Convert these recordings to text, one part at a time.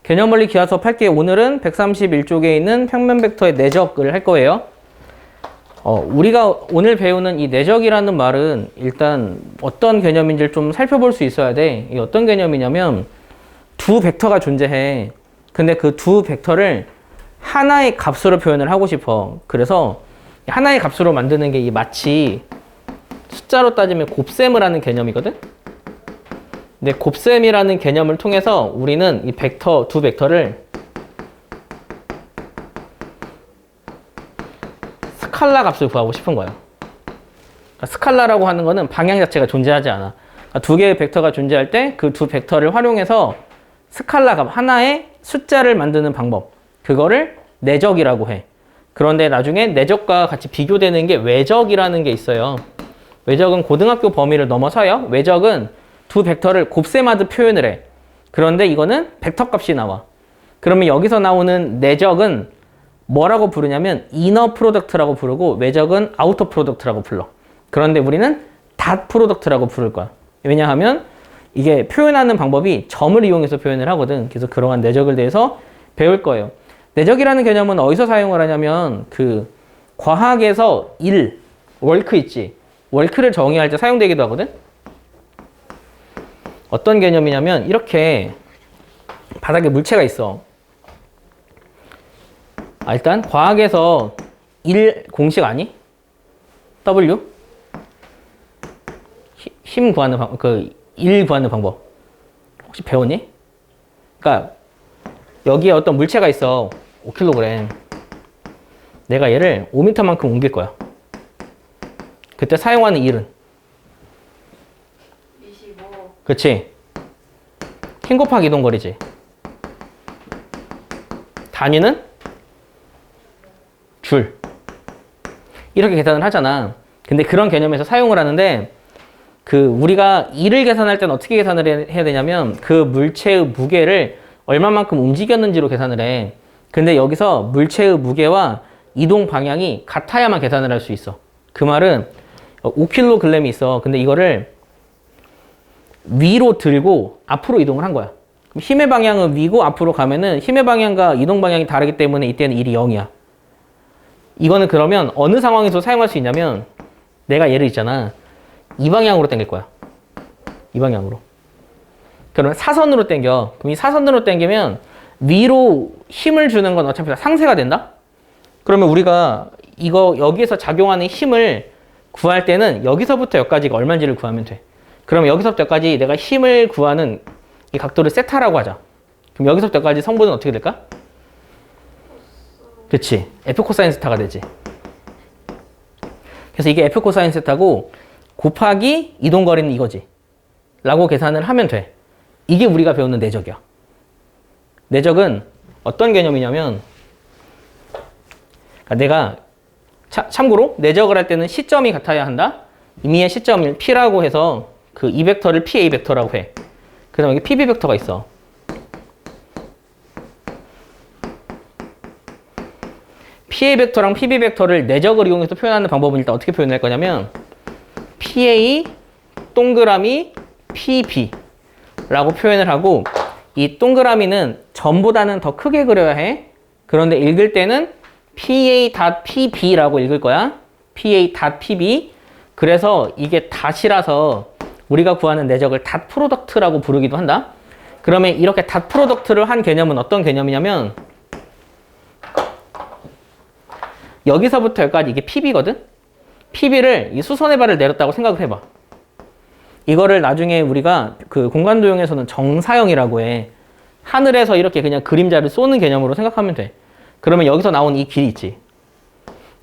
개념원리 기하 수업 할게요. 오늘은 131쪽에 있는 평면 벡터의 내적을 할 거예요. 우리가 오늘 배우는 이 내적이라는 말은 일단 어떤 개념인지를 좀 살펴볼 수 있어야 돼. 이게 어떤 개념이냐면 두 벡터가 존재해. 근데 그 두 벡터를 하나의 값으로 표현을 하고 싶어. 그래서 하나의 값으로 만드는 게 이 마치 숫자로 따지면 곱셈을 하는 개념이거든? 근데 곱셈이라는 개념을 통해서 우리는 이 벡터, 두 벡터를 스칼라 값을 구하고 싶은 거예요. 그러니까 스칼라라고 하는 거는 방향 자체가 존재하지 않아. 그러니까 두 개의 벡터가 존재할 때 그 두 벡터를 활용해서 스칼라 값, 하나의 숫자를 만드는 방법, 그거를 내적이라고 해. 그런데 나중에 내적과 같이 비교되는 게 외적이라는 게 있어요. 외적은 고등학교 범위를 넘어서요. 외적은 두 벡터를 곱셈하듯 표현을 해. 그런데 이거는 벡터 값이 나와. 그러면 여기서 나오는 내적은 뭐라고 부르냐면 이너 프로덕트라고 부르고 외적은 아우터 프로덕트라고 불러. 그런데 우리는 닷 프로덕트라고 부를 거야. 왜냐하면 이게 표현하는 방법이 점을 이용해서 표현을 하거든. 그래서 그러한 내적을 대해서 배울 거예요. 내적이라는 개념은 어디서 사용을 하냐면 그 과학에서 월크 있지. 월크를 정의할 때 사용되기도 하거든. 어떤 개념이냐면 이렇게 바닥에 물체가 있어. 일단 과학에서 공식 아니? W? 힘 구하는 방법, 구하는 방법. 혹시 배웠니? 그러니까 여기에 어떤 물체가 있어. 5kg. 내가 얘를 5m만큼 옮길 거야. 그때 사용하는 일은? 25. 그치? 힘 곱하기 이동거리지. 단위는? 줄. 이렇게 계산을 하잖아. 근데 그런 개념에서 사용을 하는데 우리가 일을 계산할 때는 어떻게 계산을 해야 되냐면 그 물체의 무게를 얼마만큼 움직였는지로 계산을 해. 근데 여기서 물체의 무게와 이동 방향이 같아야만 계산을 할 수 있어. 그 말은 5kg이 있어. 근데 이거를 위로 들고 앞으로 이동을 한 거야. 그럼 힘의 방향은 위고 앞으로 가면은 힘의 방향과 이동 방향이 다르기 때문에 이때는 일이 0이야. 이거는 그러면 어느 상황에서 사용할 수 있냐면 내가 얘를 있잖아. 이 방향으로 당길 거야. 이 방향으로. 그러면 사선으로 당겨. 그럼 이 사선으로 당기면 위로 힘을 주는 건 어차피 다 상쇄가 된다? 그러면 우리가 여기에서 작용하는 힘을 구할 때는 여기서부터 여기까지가 얼마인지를 구하면 돼. 그럼 여기서부터 여기까지 내가 힘을 구하는 이 각도를 세타라고 하자. 그럼 여기서부터 여기까지 성분은 어떻게 될까? 그치. F 코사인 세타가 되지. 그래서 이게 F 코사인 세타고 곱하기 이동거리는 이거지. 라고 계산을 하면 돼. 이게 우리가 배우는 내적이야. 내적은 어떤 개념이냐면 내가 참고로 내적을 할 때는 시점이 같아야 한다. 임의의 시점을 P라고 해서 이 벡터를 PA 벡터라고 해. 그 다음에 여기 PB 벡터가 있어. PA 벡터랑 PB 벡터를 내적을 이용해서 표현하는 방법은 일단 어떻게 표현할 거냐면 PA 동그라미 PB 라고 표현을 하고 이 동그라미는 점보다는 더 크게 그려야 해. 그런데 읽을 때는 PA.PB라고 읽을 거야. PA.PB. 그래서 이게 닷이라서 우리가 구하는 내적을 닷 프로덕트라고 부르기도 한다. 그러면 이렇게 닷 프로덕트를 한 개념은 어떤 개념이냐면 여기서부터 여기까지 이게 PB거든? PB를 이 수선의 발을 내렸다고 생각을 해봐. 이거를 나중에 우리가 공간도형에서는 정사형이라고 해. 하늘에서 이렇게 그냥 그림자를 쏘는 개념으로 생각하면 돼. 그러면 여기서 나온 이 길이 있지.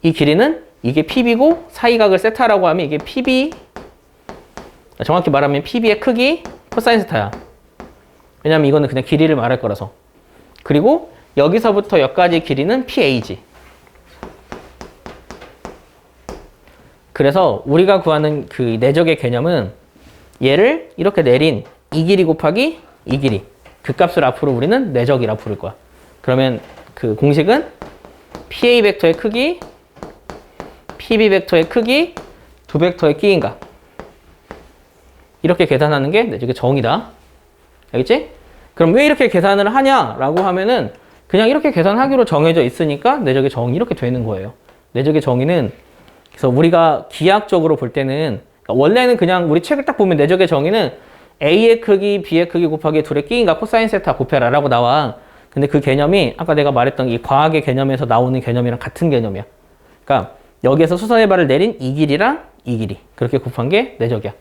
이 길이는 이게 PB고 사이각을 세타라고 하면 이게 PB, 정확히 말하면 PB의 크기 코사인 세타야. 왜냐면 이거는 그냥 길이를 말할 거라서. 그리고 여기서부터 여기까지 길이는 PA지. 그래서 우리가 구하는 내적의 개념은 얘를 이렇게 내린 이 길이 곱하기 이 길이. 그 값을 앞으로 우리는 내적이라 부를 거야. 그러면 공식은 PA 벡터의 크기, PB 벡터의 크기, 두 벡터의 끼인값. 이렇게 계산하는 게 내적의 정의다. 알겠지? 그럼 왜 이렇게 계산을 하냐라고 하면은 그냥 이렇게 계산하기로 정해져 있으니까 내적의 정의 이렇게 되는 거예요. 내적의 정의는 그래서 우리가 기하학적으로 볼 때는 그러니까 원래는 그냥 우리 책을 딱 보면 내적의 정의는 A의 크기, B의 크기 곱하기 둘의 끼인가 코사인 세타 곱해라 라고 나와. 근데 그 개념이 아까 내가 말했던 이 과학의 개념에서 나오는 개념이랑 같은 개념이야. 그러니까 여기에서 수선의 발을 내린 이 길이랑 이 길이 그렇게 곱한 게 내적이야.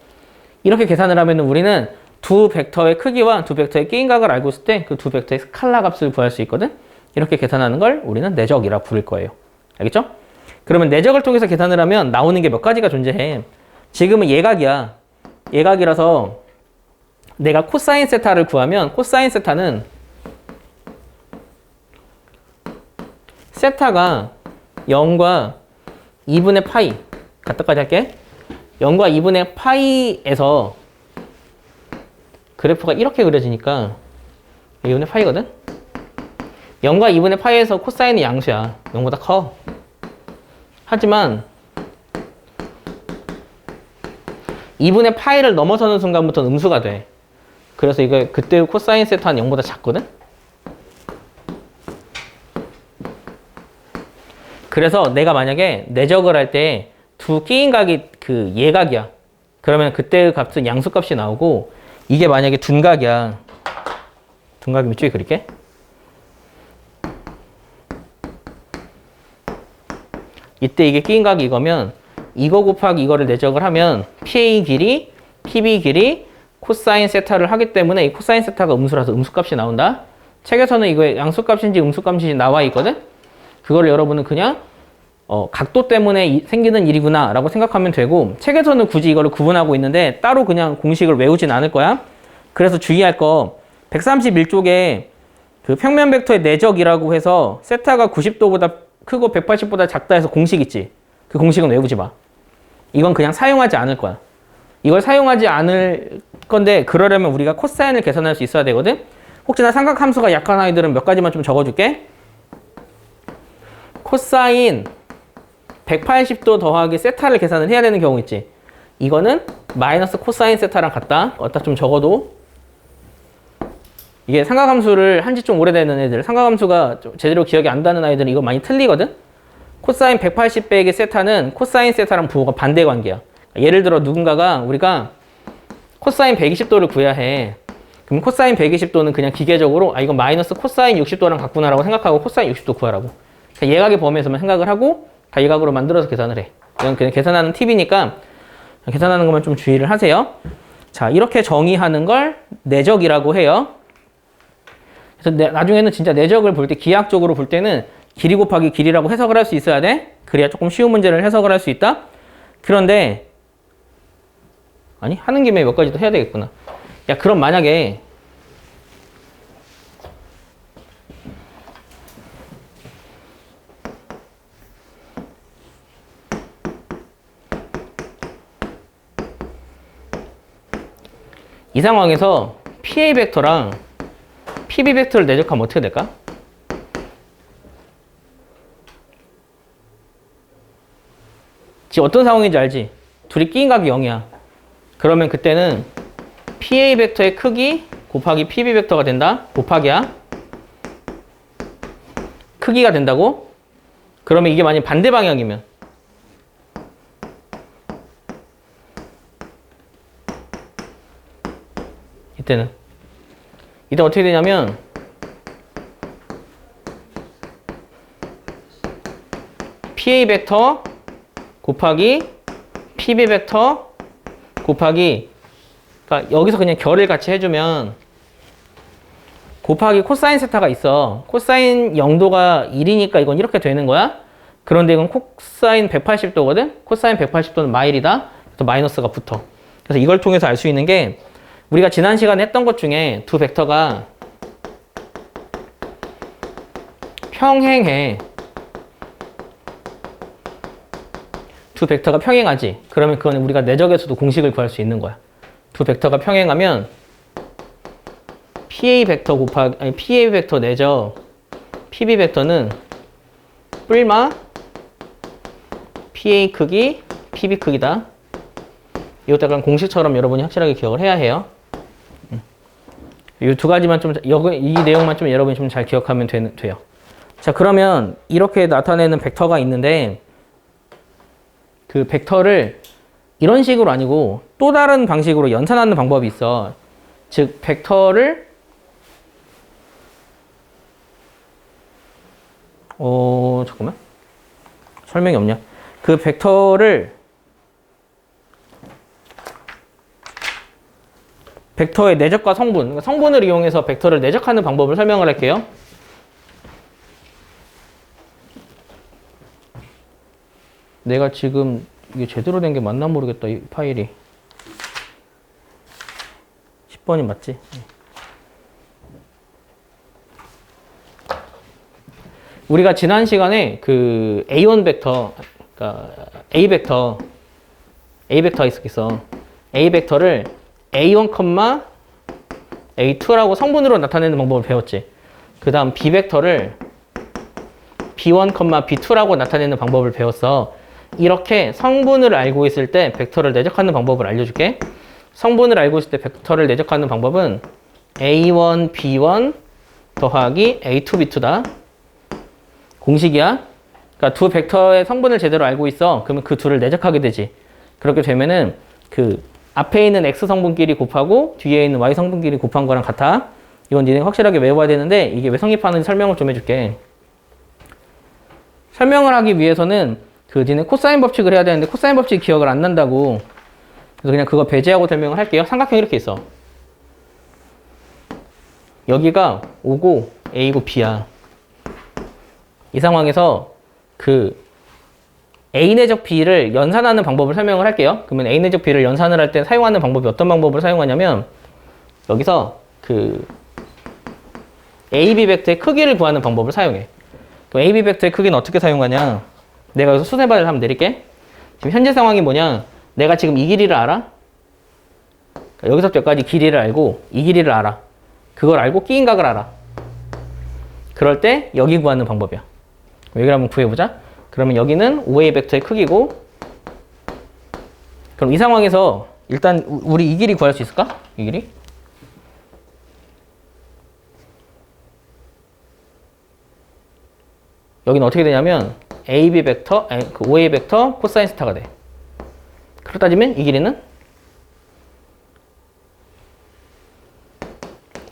이렇게 계산을 하면 우리는 두 벡터의 크기와 두 벡터의 끼인각을 알고 있을 때 그 두 벡터의 스칼라 값을 구할 수 있거든. 이렇게 계산하는 걸 우리는 내적이라 부를 거예요. 알겠죠? 그러면 내적을 통해서 계산을 하면 나오는 게 몇 가지가 존재해. 지금은 예각이야. 예각이라서 내가 코사인 세타를 구하면 코사인 세타는 세타가 0과 2분의 파이 갖다까지 할게. 0과 2분의 파이에서 그래프가 이렇게 그려지니까 2분의 파이거든? 0과 2분의 파이에서 코사인이 양수야. 0보다 커. 하지만 2분의 파이를 넘어서는 순간부터 음수가 돼. 그래서 이거 그때 코사인 세타는 0보다 작거든? 그래서 내가 만약에 내적을 할 때 두 끼인각이 그 예각이야. 그러면 그때의 값은 양수값이 나오고 이게 만약에 둔각이야. 둔각이면 이쪽에 그릴게. 이때 이게 끼인각이 이거면 이거 곱하기 이거를 내적을 하면 PA 길이, PB 길이 코사인 세타를 하기 때문에 이 코사인 세타가 음수라서 음수값이 나온다. 책에서는 이거 양수값인지 음수값인지 나와 있거든. 그거를 여러분은 그냥 각도 때문에 생기는 일이구나 라고 생각하면 되고 책에서는 굳이 이거를 구분하고 있는데 따로 그냥 공식을 외우진 않을 거야. 그래서 주의할 거 131쪽에 그 평면 벡터의 내적이라고 해서 세타가 90도보다 크고 180보다 작다 해서 공식 있지. 그 공식은 외우지 마. 이건 그냥 사용하지 않을 거야. 이걸 사용하지 않을 건데 그러려면 우리가 코사인을 계산할 수 있어야 되거든. 혹시나 삼각함수가 약한 아이들은 몇 가지만 좀 적어줄게. 코사인 180도 더하기 세타를 계산을 해야 되는 경우 있지. 이거는 마이너스 코사인 세타랑 같다. 어디다 좀 적어도. 이게 삼각함수를 한지 좀 오래되는 애들, 삼각함수가 좀 제대로 기억이 안 나는 아이들은 이거 많이 틀리거든. 코사인 180 빼기 세타는 코사인 세타랑 부호가 반대 관계야. 예를 들어 누군가가 우리가 코사인 120도를 구해야 해. 그럼 코사인 120도는 그냥 기계적으로 이건 마이너스 코사인 60도랑 같구나라고 생각하고 코사인 60도 구하라고. 예각의 범위에서만 생각을 하고 다 예각으로 만들어서 계산을 해. 이건 그냥 계산하는 팁이니까 계산하는 것만 좀 주의를 하세요. 자, 이렇게 정의하는 걸 내적이라고 해요. 그래서 나중에는 진짜 내적을 볼 때 기하학적으로 볼 때는 길이 곱하기 길이라고 해석을 할 수 있어야 돼. 그래야 조금 쉬운 문제를 해석을 할 수 있다. 그런데 아니 하는 김에 몇 가지 더 해야 되겠구나. 야, 그럼 만약에 이 상황에서 PA 벡터랑 PB 벡터를 내적하면 어떻게 될까? 지금 어떤 상황인지 알지? 둘이 끼인각이 0이야. 그러면 그때는 PA 벡터의 크기 곱하기 PB 벡터가 된다. 곱하기야. 크기가 된다고? 그러면 이게 만약 반대 방향이면 이때 어떻게 되냐면 PA 벡터 곱하기 PB 벡터 곱하기 그러니까 여기서 그냥 결을 같이 해주면 곱하기 코사인 세타가 있어. 코사인 0도가 1이니까 이건 이렇게 되는 거야. 그런데 이건 코사인 180도거든. 코사인 180도는 마일이다. 그래서 마이너스가 붙어. 그래서 이걸 통해서 알 수 있는 게 우리가 지난 시간에 했던 것 중에 두 벡터가 평행해. 두 벡터가 평행하지. 그러면 그건 우리가 내적에서도 공식을 구할 수 있는 거야. 두 벡터가 평행하면 PA 벡터 곱하기 PA 벡터 내적 PB 벡터는 뿔마 PA 크기 PB 크기다. 이것도 약간 공식처럼 여러분이 확실하게 기억을 해야 해요. 이 두 가지만 좀, 이 내용만 좀 여러분이 좀 잘 기억하면 돼요. 자, 그러면 이렇게 나타내는 벡터가 있는데, 그 벡터를 이런 식으로 아니고 또 다른 방식으로 연산하는 방법이 있어. 즉, 벡터를, 잠깐만. 설명이 없냐? 그 벡터를, 벡터의 내적과 성분, 성분을 이용해서 벡터를 내적하는 방법을 설명을 할게요. 내가 지금 이게 제대로 된 게 맞나 모르겠다, 이 파일이. 10번이 맞지? 우리가 지난 시간에 그 A1 벡터, 그러니까 A 벡터가 있어. A 벡터를 A1, A2라고 성분으로 나타내는 방법을 배웠지. 그 다음 B 벡터를 B1, B2라고 나타내는 방법을 배웠어. 이렇게 성분을 알고 있을 때 벡터를 내적하는 방법을 알려줄게. 성분을 알고 있을 때 벡터를 내적하는 방법은 A1, B1 더하기 A2, B2다. 공식이야. 그러니까 두 벡터의 성분을 제대로 알고 있어. 그러면 그 둘을 내적하게 되지. 그렇게 되면은 그 앞에 있는 X 성분끼리 곱하고 뒤에 있는 Y 성분끼리 곱한 거랑 같아. 이건 니네 확실하게 외워야 되는데 이게 왜 성립하는지 설명을 좀 해줄게. 설명을 하기 위해서는 그 니네 코사인 법칙을 해야 되는데 코사인 법칙 기억을 안 난다고. 그래서 그냥 그거 배제하고 설명을 할게요. 삼각형 이렇게 있어. 여기가 O고 A고 B야. 이 상황에서 그 A 내적 B를 연산하는 방법을 설명을 할게요. 그러면 A 내적 B를 연산을 할 때 사용하는 방법이 어떤 방법을 사용하냐면 여기서 그 AB 벡터의 크기를 구하는 방법을 사용해. 그럼 AB 벡터의 크기는 어떻게 사용하냐? 내가 여기서 수세발을 한번 내릴게. 지금 현재 상황이 뭐냐? 내가 지금 이 길이를 알아? 그러니까 여기서부터 여기까지 길이를 알고 이 길이를 알아. 그걸 알고 끼인각을 알아. 그럴 때 여기 구하는 방법이야. 여기를 한번 구해보자. 그러면 여기는 OA 벡터의 크기고, 그럼 이 상황에서 일단 우리 이 길이 구할 수 있을까? 이 길이? 여기는 어떻게 되냐면 AB 벡터, 아니, 그 OA 벡터 코사인 스타가 돼. 그렇다 따지면 이 길이는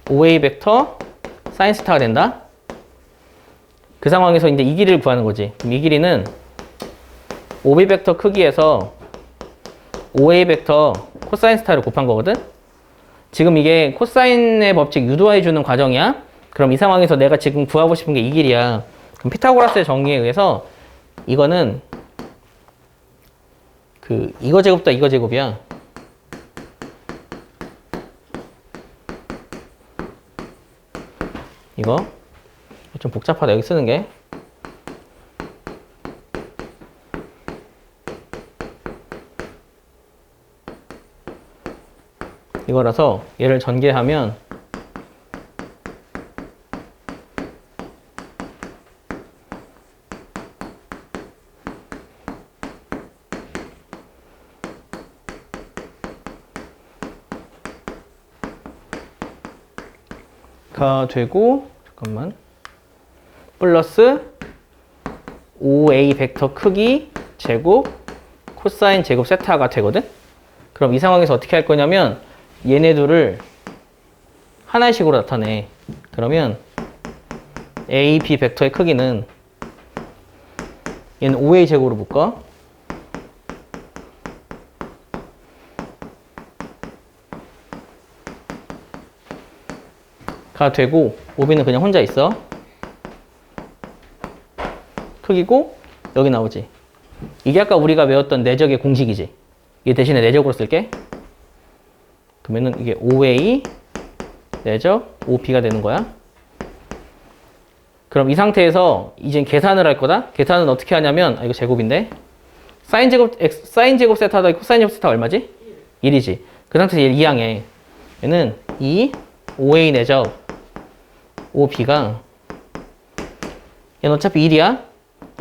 OA 벡터 사인 스타가 된다. 그 상황에서 이제 이 길이를 구하는 거지. 그럼 이 길이는 OB 벡터 크기에서 OA 벡터 코사인 스타를 곱한 거거든. 지금 이게 코사인의 법칙 유도해 주는 과정이야. 그럼 이 상황에서 내가 지금 구하고 싶은 게 이 길이야. 그럼 피타고라스의 정의에 의해서 이거는 그 이거 제곱다 이거 제곱이야. 이거 좀 복잡하다 여기 쓰는 게. 이거라서 얘를 전개하면 가 되고, 잠깐만, 플러스 OA 벡터 크기 제곱 코사인 제곱 세타가 되거든. 그럼 이 상황에서 어떻게 할 거냐면 얘네 둘을 하나의 식으로 나타내. 그러면 AB 벡터의 크기는 얘는 OA 제곱으로 묶어. 가 되고 OB는 그냥 혼자 있어. 크기고 여기 나오지. 이게 아까 우리가 외웠던 내적의 공식이지. 이게 대신에 내적으로 쓸게. 그러면은 이게 OA 내적 OB가 되는 거야. 그럼 이 상태에서 이제 계산을 할 거다. 계산은 어떻게 하냐면, 이거 제곱인데 사인 제곱 세타 더하기 코사인 제곱 세타 얼마지? 1이지. 그 상태에서 얘를 이항해. 얘는 2 OA 내적 OB가, 얘는 어차피 1이야.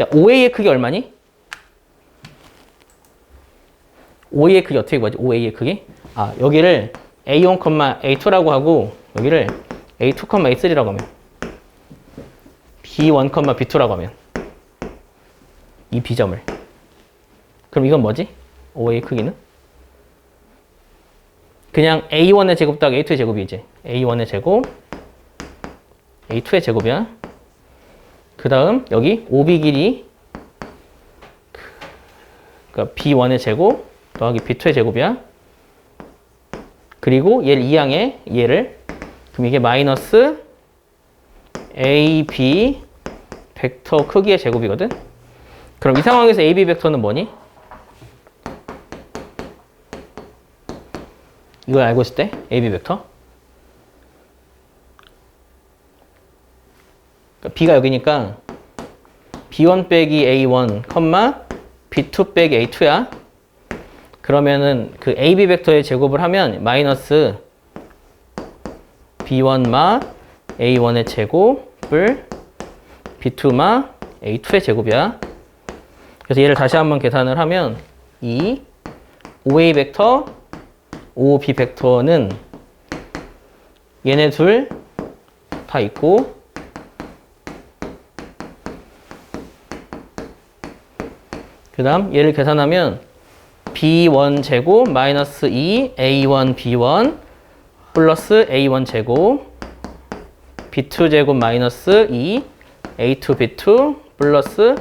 야, OA의 크기 얼마니? OA의 크기 어떻게 구하지? OA의 크기? 아, 여기를 A1, A2라고 하고 여기를 A2, A3라고 하면 B1, B2라고 하면 이 B점을 그럼 이건 뭐지? OA 크기는? 그냥 A1의 제곱 더하기 A2의 제곱이지. A1의 제곱 A2의 제곱이야. 그 다음 여기 OB 길이 그러니까 B1의 제곱 더하기 B2의 제곱이야. 그리고 얘를 이항해 얘를 그럼 이게 마이너스 AB 벡터 크기의 제곱이거든. 그럼 이 상황에서 AB 벡터는 뭐니? 이걸 알고 있을 때 AB 벡터 그러니까 B가 여기니까 B1 빼기 A1, B2 빼기 A2야. 그러면은 그 AB 벡터의 제곱을 하면 마이너스 B1 마 A1의 제곱을 B2 마 A2의 제곱이야. 그래서 얘를 다시 한번 계산을 하면 이 OA 벡터, OB 벡터는 얘네 둘 다 있고 그 다음 얘를 계산하면 B1 제곱 마이너스 2 A1 B1 플러스 A1 제곱 B2 제곱 마이너스 2 A2 B2 플러스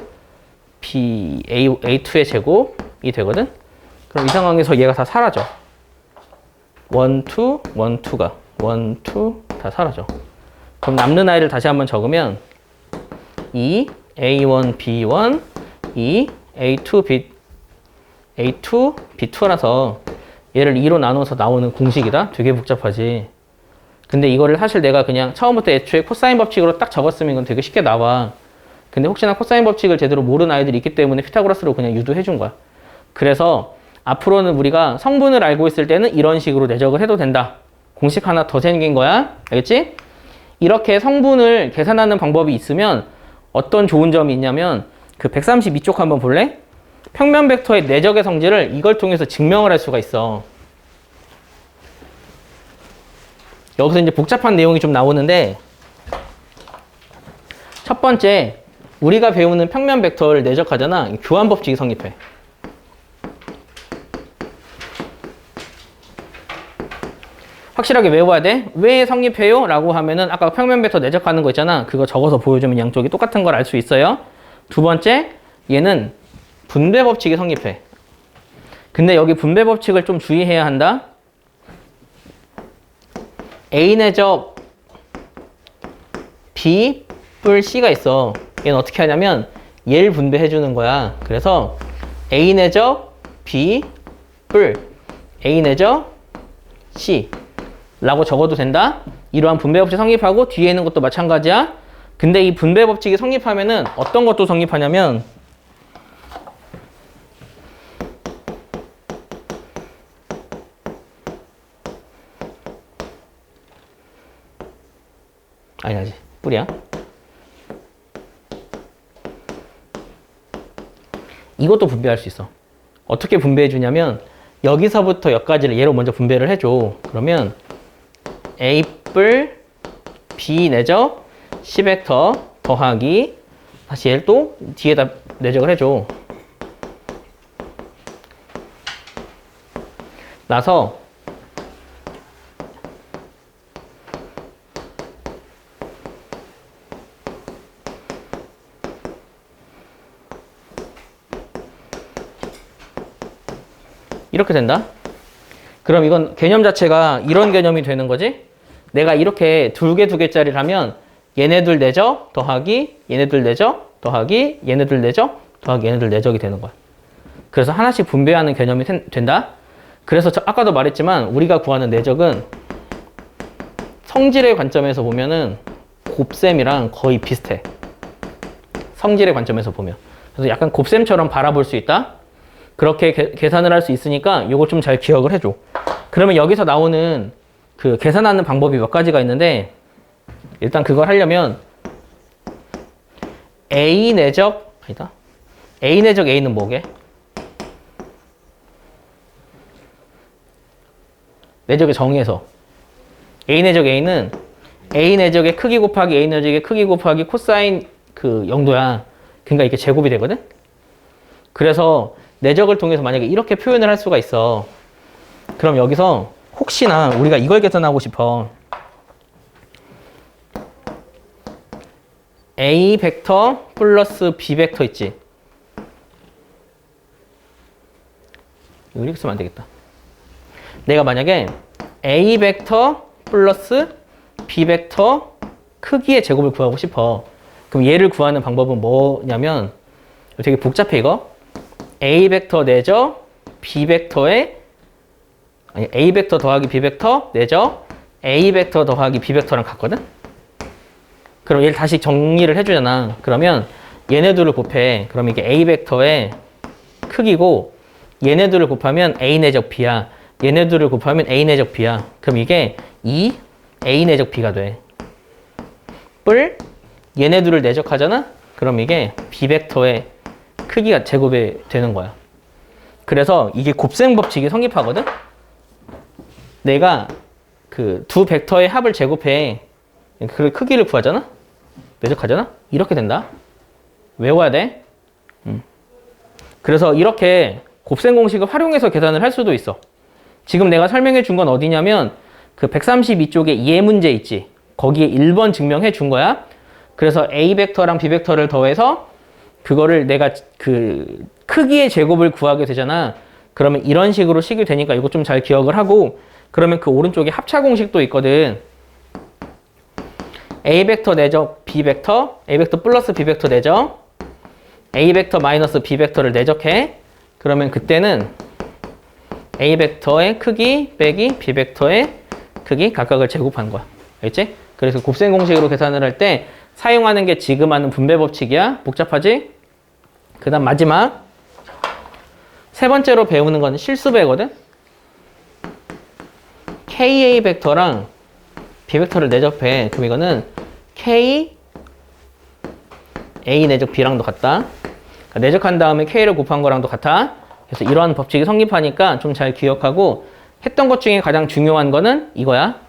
A2의 제곱이 되거든. 그럼 이 상황에서 얘가 다 사라져. 1, 2, 1, 2가 1, 2 다 사라져. 그럼 남는 아이를 다시 한번 적으면 2 A1 B1 2 A2 B2라서 얘를 2로 나눠서 나오는 공식이다. 되게 복잡하지. 근데 이거를 사실 내가 그냥 처음부터 애초에 코사인 법칙으로 딱 적었으면 이건 되게 쉽게 나와. 근데 혹시나 코사인 법칙을 제대로 모르는 아이들이 있기 때문에 피타고라스로 그냥 유도해 준 거야. 그래서 앞으로는 우리가 성분을 알고 있을 때는 이런 식으로 내적을 해도 된다. 공식 하나 더 생긴 거야. 알겠지? 이렇게 성분을 계산하는 방법이 있으면 어떤 좋은 점이 있냐면 그 132쪽 한번 볼래? 평면 벡터의 내적의 성질을 이걸 통해서 증명을 할 수가 있어. 여기서 이제 복잡한 내용이 좀 나오는데 첫 번째 우리가 배우는 평면 벡터를 내적하잖아. 교환 법칙이 성립해. 확실하게 외워야 돼. 왜 성립해요? 라고 하면은 아까 평면 벡터 내적하는 거 있잖아. 그거 적어서 보여주면 양쪽이 똑같은 걸 알 수 있어요. 두 번째, 얘는 분배 법칙이 성립해. 근데 여기 분배 법칙을 좀 주의해야 한다. A 내적 B 뿔 C가 있어. 얘는 어떻게 하냐면 얘를 분배해 주는 거야. 그래서 A 내적 B 뿔 A 내적 C 라고 적어도 된다. 이러한 분배 법칙 성립하고 뒤에 있는 것도 마찬가지야. 근데 이 분배 법칙이 성립하면은 어떤 것도 성립하냐면 아니지 뿔이야. 이것도 분배할 수 있어. 어떻게 분배해 주냐면 여기서부터 여기까지를 얘로 먼저 분배를 해줘. 그러면 A 뿔 B 내적 C 벡터 더하기 다시 얘를 또 뒤에다 내적을 해줘. 나서 이렇게 된다. 그럼 이건 개념 자체가 이런 개념이 되는 거지. 내가 이렇게 두 개짜리를 하면 얘네들 내적 더하기 얘네들 내적 더하기 얘네들 내적 더하기 얘네들 내적이 되는 거야. 그래서 하나씩 분배하는 개념이 된다. 그래서 아까도 말했지만 우리가 구하는 내적은 성질의 관점에서 보면은 곱셈이랑 거의 비슷해. 성질의 관점에서 보면. 그래서 약간 곱셈처럼 바라볼 수 있다. 그렇게 계산을 할 수 있으니까 이거 좀 잘 기억을 해줘. 그러면 여기서 나오는 그 계산하는 방법이 몇 가지가 있는데 일단 그걸 하려면 A 내적 아니다. A 내적 A는 뭐게? 내적의 정의에서 A 내적 A는 A 내적의 크기 곱하기 A 내적의 크기 곱하기 코사인 그 0도야. 그러니까 이게 제곱이 되거든? 그래서 내적을 통해서 만약에 이렇게 표현을 할 수가 있어. 그럼 여기서 혹시나 우리가 이걸 계산하고 싶어. A 벡터 플러스 B 벡터 있지? 이렇게 쓰면 안 되겠다. 내가 만약에 A 벡터 플러스 B 벡터 크기의 제곱을 구하고 싶어. 그럼 얘를 구하는 방법은 뭐냐면 되게 복잡해 이거. A 벡터 내적 B 벡터의 아니 A 벡터 더하기 B 벡터 내적 A 벡터 더하기 B 벡터랑 같거든? 그럼 얘를 다시 정리를 해주잖아. 그러면 얘네들을 곱해. 그럼 이게 A 벡터의 크기고 얘네들을 곱하면 A 내적 B야. 얘네들을 곱하면 A 내적 B야. 그럼 이게 2 A 내적 B가 돼. 뿔 얘네들을 내적하잖아? 그럼 이게 B 벡터의 크기가 제곱이 되는 거야. 그래서 이게 곱셈 법칙이 성립하거든? 내가 그 두 벡터의 합을 제곱해. 그 크기를 구하잖아? 내적하잖아? 이렇게 된다. 외워야 돼. 그래서 이렇게 곱셈 공식을 활용해서 계산을 할 수도 있어. 지금 내가 설명해 준 건 어디냐면 그 132쪽에 이해 문제 있지. 거기에 1번 증명해 준 거야. 그래서 A 벡터랑 B 벡터를 더해서 그거를 내가 그 크기의 제곱을 구하게 되잖아. 그러면 이런 식으로 식이 되니까 이거 좀 잘 기억을 하고 그러면 그 오른쪽에 합차 공식도 있거든. A 벡터 내적 B 벡터, A 벡터 플러스 B 벡터 내적 A 벡터 마이너스 B 벡터를 내적해. 그러면 그때는 A 벡터의 크기 빼기 B 벡터의 크기 각각을 제곱하는 거야. 알겠지? 그래서 곱셈 공식으로 계산을 할 때 사용하는 게 지금 하는 분배 법칙이야. 복잡하지? 그 다음 마지막 세 번째로 배우는 건 실수배거든? KA 벡터랑 B 벡터를 내접해. 그럼 이거는 K A 내적 B랑도 같다. 그러니까 내적한 다음에 K를 곱한 거랑도 같아. 그래서 이러한 법칙이 성립하니까 좀 잘 기억하고 했던 것 중에 가장 중요한 거는 이거야.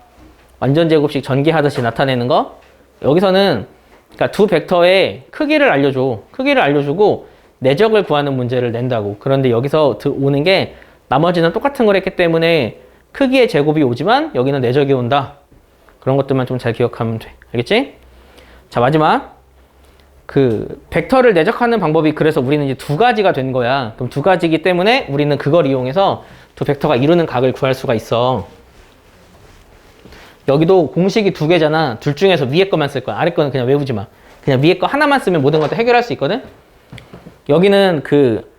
완전 제곱식 전개하듯이 나타내는 거. 여기서는 그러니까 두 벡터의 크기를 알려줘. 크기를 알려주고 내적을 구하는 문제를 낸다고. 그런데 여기서 오는 게 나머지는 똑같은 걸 했기 때문에 크기의 제곱이 오지만 여기는 내적이 온다. 그런 것들만 좀 잘 기억하면 돼. 알겠지? 자, 마지막. 그 벡터를 내적하는 방법이 그래서 우리는 이제 두 가지가 된 거야. 그럼 두 가지이기 때문에 우리는 그걸 이용해서 두 벡터가 이루는 각을 구할 수가 있어. 여기도 공식이 두 개잖아. 둘 중에서 위에 거만 쓸 거야. 아래 거는 그냥 외우지 마. 그냥 위에 거 하나만 쓰면 모든 것도 해결할 수 있거든? 여기는 그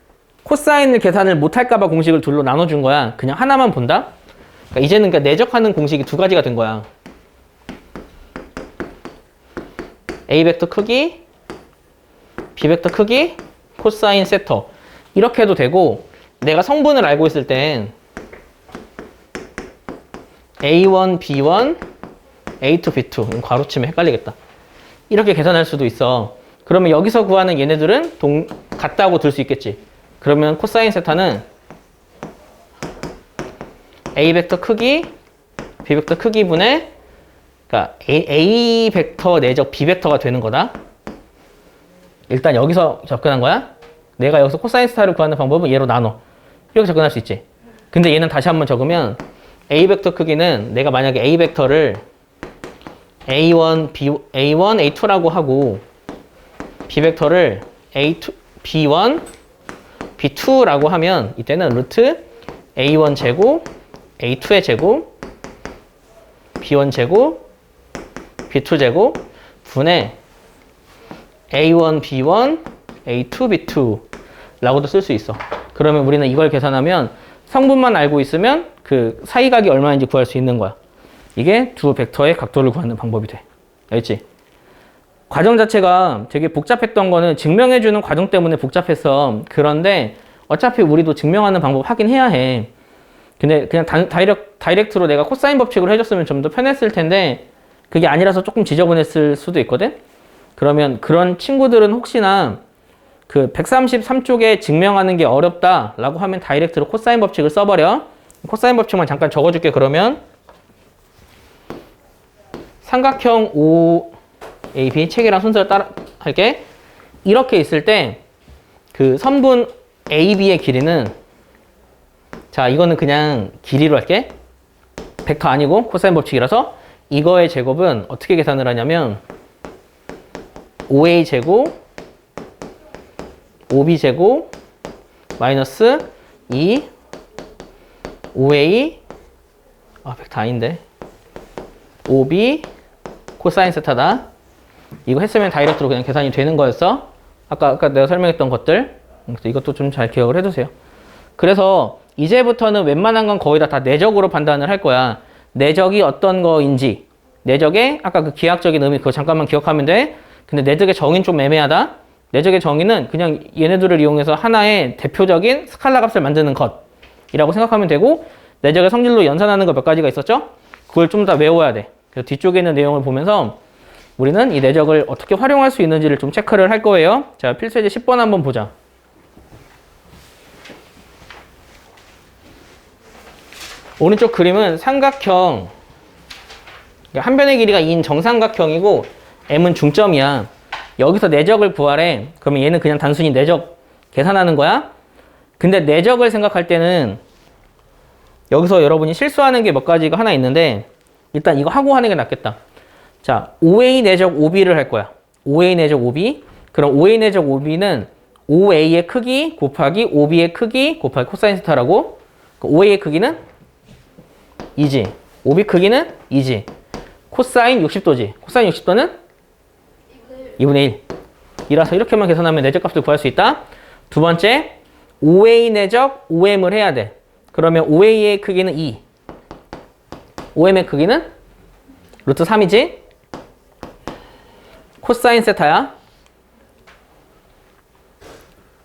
코사인을 계산을 못할까봐 공식을 둘로 나눠준 거야. 그냥 하나만 본다? 그러니까 이제는 그러니까 내적하는 공식이 두 가지가 된 거야. A 벡터 크기, B 벡터 크기, 코사인 세터. 이렇게 해도 되고 내가 성분을 알고 있을 땐 A1, B1, A2, B2 괄호치면 헷갈리겠다. 이렇게 계산할 수도 있어. 그러면 여기서 구하는 얘네들은 같다고 들 수 있겠지. 그러면 코사인 세타는 A 벡터 크기, B 벡터 크기분의 그러니까 A 벡터 내적 B 벡터가 되는 거다. 일단 여기서 접근한 거야. 내가 여기서 코사인 세타를 구하는 방법은 얘로 나눠. 이렇게 접근할 수 있지. 근데 얘는 다시 한번 적으면 A 벡터 크기는 내가 만약에 A 벡터를 A1, A2라고 하고 B 벡터를 A2, B1, B2라고 하면 이때는 루트 A1 제곱, A2의 제곱, B1 제곱, B2 제곱 분의 A1, B1, A2, B2 라고도 쓸 수 있어. 그러면 우리는 이걸 계산하면 성분만 알고 있으면 그 사이각이 얼마인지 구할 수 있는 거야. 이게 두 벡터의 각도를 구하는 방법이 돼. 알겠지? 과정 자체가 되게 복잡했던 거는 증명해주는 과정 때문에 복잡했어. 그런데 어차피 우리도 증명하는 방법 하긴 해야 해. 근데 그냥 다이렉트로 내가 코사인 법칙으로 해줬으면 좀 더 편했을 텐데 그게 아니라서 조금 지저분했을 수도 있거든? 그러면 그런 친구들은 혹시나 그 133쪽에 증명하는 게 어렵다라고 하면 다이렉트로 코사인 법칙을 써버려. 코사인 법칙만 잠깐 적어줄게. 그러면 삼각형 OAB 책이랑 순서를 따라 할게. 이렇게 있을 때 그 선분 AB의 길이는 자 이거는 그냥 길이로 할게. 벡터 아니고 코사인 법칙이라서 이거의 제곱은 어떻게 계산을 하냐면 5A 제곱 OB 제곱 마이너스 2 5A 벡터 아닌데 OB 코사인 세타다. 이거 했으면 다이렉트로 그냥 계산이 되는 거였어. 아까 내가 설명했던 것들. 그래서 이것도 좀 잘 기억을 해두세요. 그래서 이제부터는 웬만한 건 거의 다 내적으로 판단을 할 거야. 내적이 어떤 거인지. 내적의 아까 그 기하학적인 의미 그거 잠깐만 기억하면 돼. 근데 내적의 정의는 좀 애매하다. 내적의 정의는 그냥 얘네들을 이용해서 하나의 대표적인 스칼라 값을 만드는 것이라고 생각하면 되고, 내적의 성질로 연산하는 거 몇 가지가 있었죠? 그걸 좀 더 외워야 돼. 그래서 뒤쪽에 있는 내용을 보면서 우리는 이 내적을 어떻게 활용할 수 있는지를 좀 체크를 할 거예요. 자, 필수예제 10번 한번 보자. 오른쪽 그림은 삼각형, 한 변의 길이가 2인 정삼각형이고 m은 중점이야. 여기서 내적을 구하래. 그러면 얘는 그냥 단순히 내적 계산하는 거야. 근데 내적을 생각할 때는 여기서 여러분이 실수하는 게 몇 가지가 하나 있는데, 일단 이거 하고 하는 게 낫겠다. 자, 5A 내적 5B를 할 거야. 5A 내적 5B. 그럼 5A 내적 5B는 5A의 크기 곱하기 5B의 크기 곱하기 코사인 세타라고. 5A의 크기는 2지. 5B 크기는 2지. 코사인 60도지. 코사인 60도는 2분의 1. 이라서 이렇게만 계산하면 내적 값을 구할 수 있다. 두 번째, 5A 내적 5M을 해야 돼. 그러면 5A의 크기는 2. 5M의 크기는 루트 3이지. 코사인 세타야.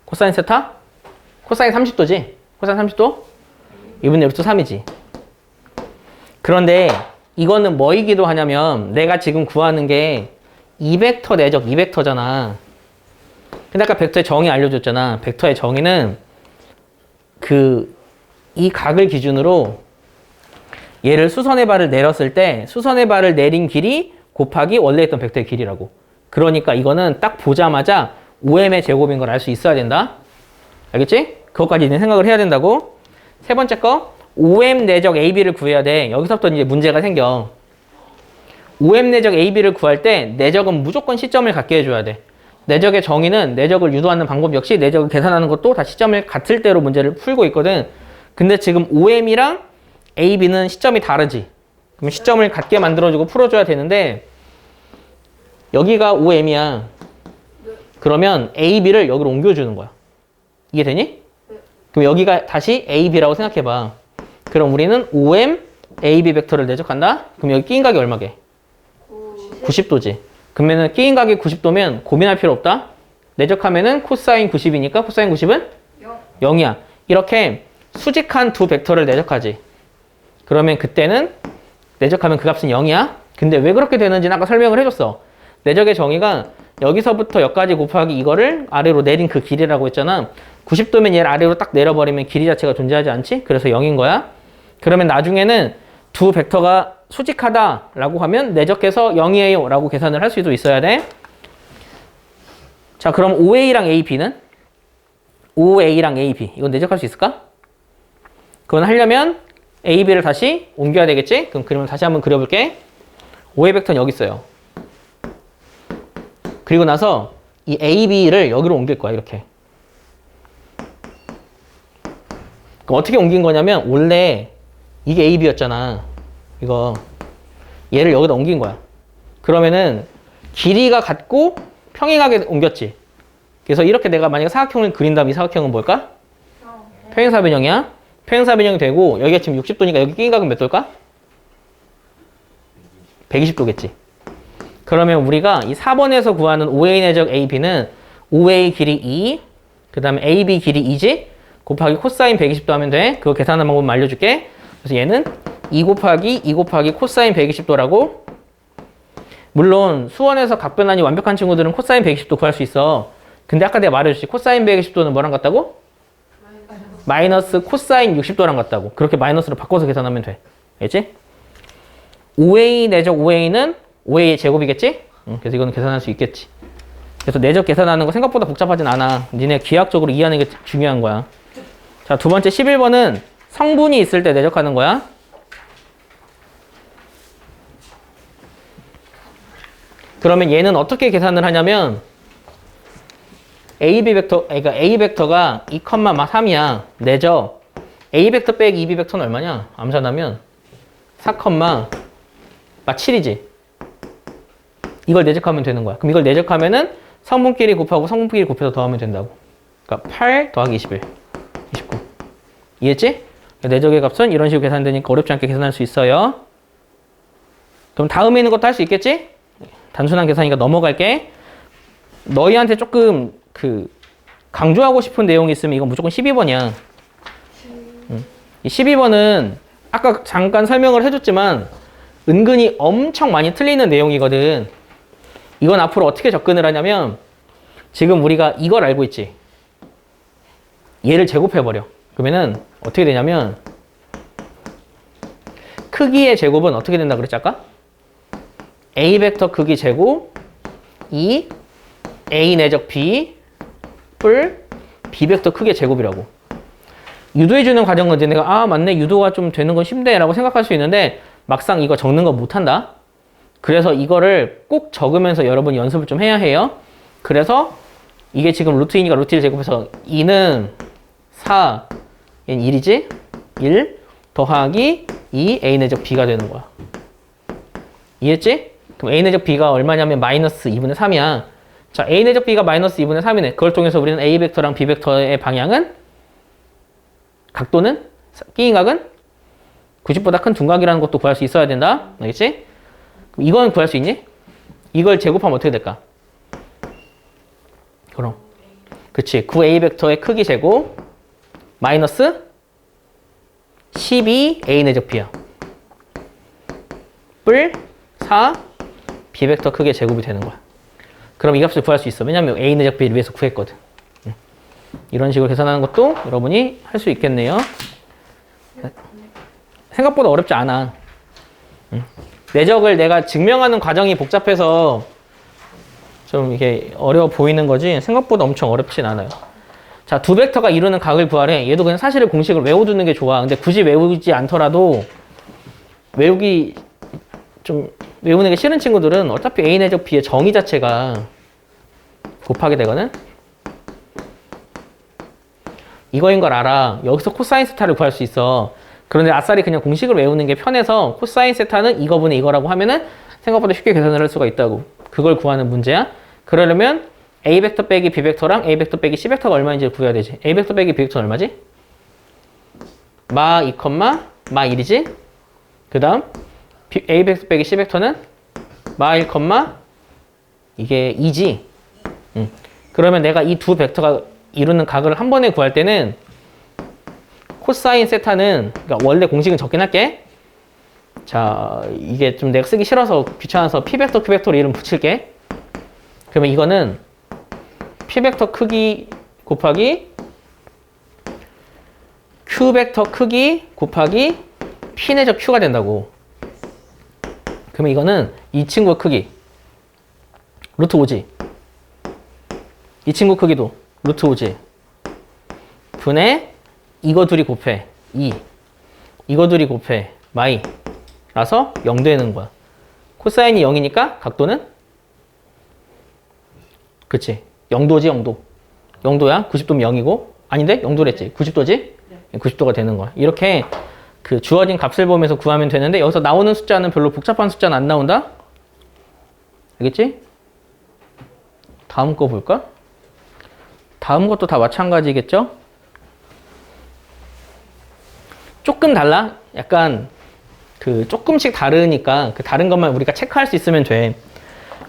코사인 세타? 코사인 30도지. 코사인 30도? 2분의 루트 3이지. 그런데 이거는 뭐이기도 하냐면 내가 지금 구하는 게 2벡터 내적 2벡터잖아. 근데 아까 벡터의 정의 알려줬잖아. 벡터의 정의는 이 각을 기준으로 얘를 수선의 발을 내렸을 때 수선의 발을 내린 길이 곱하기 원래 있던 벡터의 길이라고. 그러니까 이거는 딱 보자마자 5m의 제곱인 걸 알 수 있어야 된다. 알겠지? 그것까지는 생각을 해야 된다고. 세 번째 거, 5m 내적 AB를 구해야 돼. 여기서부터 이제 문제가 생겨. 5m 내적 AB를 구할 때 내적은 무조건 시점을 갖게 해줘야 돼. 내적의 정의는 내적을 유도하는 방법 역시 내적을 계산하는 것도 다 시점을 같을 때로 문제를 풀고 있거든. 근데 지금 5m이랑 AB는 시점이 다르지. 그럼 시점을 갖게 만들어주고 풀어줘야 되는데 여기가 5m이야. 그러면 AB를 여기로 옮겨주는 거야. 이해되니? 그럼 여기가 다시 AB라고 생각해봐. 그럼 우리는 5m AB 벡터를 내적한다? 그럼 여기 끼인 각이 얼마게? 90도지. 그러면은 끼인 각이 90도면 고민할 필요 없다. 내적하면은 코사인 90이니까 코사인 90은 0이야. 이렇게 수직한 두 벡터를 내적하지. 그러면 그때는 내적하면 그 값은 0이야. 근데 왜 그렇게 되는지는 아까 설명을 해줬어. 내적의 정의가 여기서부터 여기까지 곱하기 이거를 아래로 내린 그 길이라고 했잖아. 90도면 얘를 아래로 딱 내려버리면 길이 자체가 존재하지 않지? 그래서 0인 거야. 그러면 나중에는 두 벡터가 수직하다라고 하면 내적해서 0이에요 라고 계산을 할 수도 있어야 돼. 자, 그럼 5A랑 AB는? 5A랑 AB 이건 내적할 수 있을까? 그건 하려면 AB를 다시 옮겨야 되겠지? 그럼 그림을 다시 한번 그려볼게. 5A 벡터는 여기 있어요. 그리고 나서 이 AB를 여기로 옮길 거야. 이렇게. 그럼 어떻게 옮긴 거냐면 원래 이게 AB였잖아. 이거 얘를 여기다 옮긴 거야. 그러면은 길이가 같고 평행하게 옮겼지. 그래서 이렇게 내가 만약에 사각형을 그린다면 이 사각형은 뭘까? 평행사변형이야. 평행사변형이 되고 여기가 지금 60도니까 여기 끼인 각은 몇 도일까? 120도겠지. 그러면 우리가 이 4번에서 구하는 5A 내적 AB는 5A 길이 2, 그 다음에 AB 길이 2지? 곱하기 코사인 120도 하면 돼. 그거 계산하는 방법 알려줄게. 그래서 얘는 2 곱하기 코사인 120도라고. 물론 수원에서 각변환이 완벽한 친구들은 코사인 120도 구할 수 있어. 근데 아까 내가 말해줬지. 코사인 120도는 뭐랑 같다고? 마이너스 코사인 60도랑 같다고. 그렇게 마이너스로 바꿔서 계산하면 돼. 알겠지? 5A 내적 5A는 5의 제곱이겠지? 그래서 이거는 계산할 수 있겠지. 그래서 내적 계산하는 거 생각보다 복잡하진 않아. 니네 기하학적으로 이해하는 게 중요한 거야. 자, 두 번째 11번은 성분이 있을 때 내적하는 거야. 그러면 얘는 어떻게 계산을 하냐면 AB 벡터, 그러니까 A 벡터가 2,3이야. 내적 A 벡터 빼기 2B 벡터는 얼마냐? 암산하면 4,7이지. 이걸 내적하면 되는 거야. 그럼 이걸 내적하면은 성분끼리 곱하고 성분끼리 곱해서 더하면 된다고. 그러니까 8 더하기 21, 29. 이해했지? 내적의 값은 이런 식으로 계산되니까 어렵지 않게 계산할 수 있어요. 그럼 다음에 있는 것도 할 수 있겠지? 단순한 계산이니까 넘어갈게. 너희한테 조금 강조하고 싶은 내용이 있으면 이건 무조건 12번이야. 이 12번은 아까 잠깐 설명을 해줬지만 은근히 엄청 많이 틀리는 내용이거든. 이건 앞으로 어떻게 접근을 하냐면 지금 우리가 이걸 알고 있지. 얘를 제곱해버려. 그러면은 어떻게 되냐면 크기의 제곱은 어떻게 된다 그랬지 아까? A 벡터 크기 제곱 2 A 내적 B 뿔 B 벡터 크기의 제곱이라고. 유도해주는 과정은 이제 내가 맞네 유도가 좀 되는 건 쉽네 라고 생각할 수 있는데 막상 이거 적는 거 못한다. 그래서 이거를 꼭 적으면서 여러분이 연습을 좀 해야 해요. 그래서 이게 지금 루트 2니까 루트 1 제곱해서 2는 4 얘는 1이지? 1 더하기 2 A 내적 B가 되는 거야. 이해했지? 그럼 A 내적 B가 얼마냐면 마이너스 2분의 3이야. 자, A 내적 B가 마이너스 2분의 3이네. 그걸 통해서 우리는 A 벡터랑 B 벡터의 방향은 각도는 끼인각은 90보다 큰 둔각이라는 것도 구할 수 있어야 된다. 알겠지? 그럼 이건 구할 수 있니? 이걸 제곱하면 어떻게 될까? 그럼 그치 9A 벡터의 크기 제곱 마이너스 12A 내적 B야. 뿔 4 B 벡터 크기의 제곱이 되는 거야. 그럼 이 값을 구할 수 있어. 왜냐면 A 내적 B를 위해서 구했거든. 이런 식으로 계산하는 것도 여러분이 할 수 있겠네요. 생각보다 어렵지 않아. 내적을 내가 증명하는 과정이 복잡해서 좀 이게 어려워 보이는 거지 생각보다 엄청 어렵진 않아요. 자, 두 벡터가 이루는 각을 구하래. 얘도 그냥 사실을 공식을 외워두는 게 좋아. 근데 굳이 외우지 않더라도 외우는 게 싫은 친구들은 어차피 A 내적 B의 정의 자체가 곱하게 되거든. 이거인 걸 알아. 여기서 코사인 세타를 구할 수 있어. 그런데 아싸리 그냥 공식을 외우는 게 편해서 코사인 세타는 이거분의 이거라고 하면은 생각보다 쉽게 계산을 할 수가 있다고. 그걸 구하는 문제야. 그러려면 A 벡터 빼기 B 벡터랑 A 벡터 빼기 C 벡터가 얼마인지 구해야 되지. A 벡터 빼기 B 벡터는 얼마지? 마 2, 마 1이지? 그 다음 A 벡터 빼기 C 벡터는 마 1, 이게 2지? 그러면 내가 이 두 벡터가 이루는 각을 한 번에 구할 때는 코사인 세타는 그러니까 원래 공식은 적긴 할게. 자, 이게 좀 내가 쓰기 싫어서 귀찮아서 P 벡터, Q 벡터로 이름 붙일게. 그러면 이거는 P 벡터 크기 곱하기 Q 벡터 크기 곱하기 P 내적 Q가 된다고. 그러면 이거는 이 친구의 크기 루트 5지. 이 친구 크기도 루트 5지. 분의 이거 둘이 곱해 2 이거 둘이 곱해 마이 라서 0 되는 거야. 코사인이 0이니까 각도는 그치 0도지 0도 0도야 90도면 0이고 아닌데 0도랬지 90도지 90도가 되는 거야. 이렇게 그 주어진 값을 보면서 구하면 되는데 여기서 나오는 숫자는 별로 복잡한 숫자는 안 나온다. 알겠지? 다음 거 볼까? 다음 것도 다 마찬가지겠죠? 조금 달라? 약간 조금씩 다르니까 그 다른 것만 우리가 체크할 수 있으면 돼.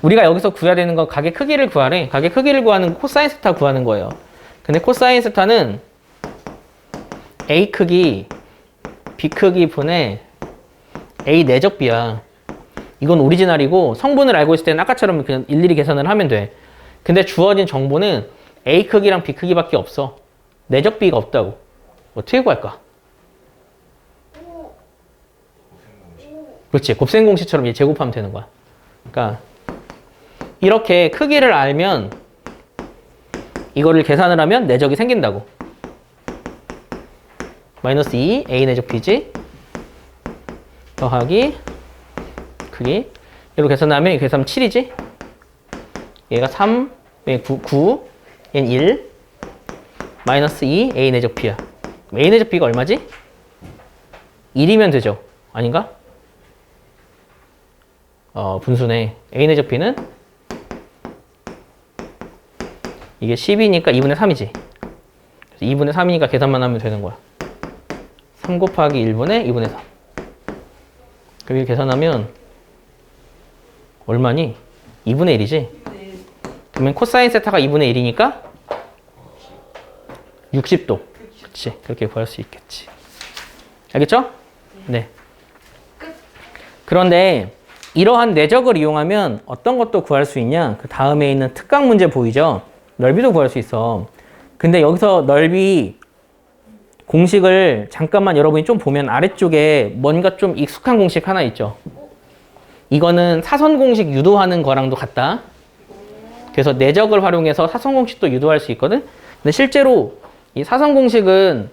우리가 여기서 구해야 되는 건 각의 크기를 구하래. 각의 크기를 구하는 코사인 세타 구하는 거예요. 근데 코사인 세타는 A 크기, B 크기 분의 A 내적 B야. 이건 오리지널이고 성분을 알고 있을 때는 아까처럼 그냥 일일이 계산을 하면 돼. 근데 주어진 정보는 A 크기랑 B 크기밖에 없어. 내적 B가 없다고. 어떻게 구할까? 그렇지. 곱셈 공식처럼 얘 제곱하면 되는 거야. 그러니까 이렇게 크기를 알면 이거를 계산을 하면 내적이 생긴다고. 마이너스 2 A 내적 B지 더하기 크기 이렇게 계산하면 이 계산하면 7이지 얘가 3 얘 9 얘는 1 마이너스 2 A 내적 B야. A 내적 B가 얼마지? 1이면 되죠. 아닌가? 분수네. A 내적 B는 이게 10이니까 2분의 3이지. 2분의 3이니까 계산만 하면 되는 거야. 3 곱하기 1분의 2분의 3. 그럼 이렇게 계산하면 얼마니? 2분의 1이지? 그러면 코사인 세타가 2분의 1이니까 60도. 그치? 그렇게 구할 수 있겠지. 알겠죠? 네. 그런데 이러한 내적을 이용하면 어떤 것도 구할 수 있냐? 그 다음에 있는 특강 문제 보이죠? 넓이도 구할 수 있어. 근데 여기서 넓이 공식을 잠깐만 여러분이 좀 보면 아래쪽에 뭔가 좀 익숙한 공식 하나 있죠. 이거는 사선 공식 유도하는 거랑도 같다. 그래서 내적을 활용해서 사선 공식도 유도할 수 있거든. 근데 실제로 이 사선 공식은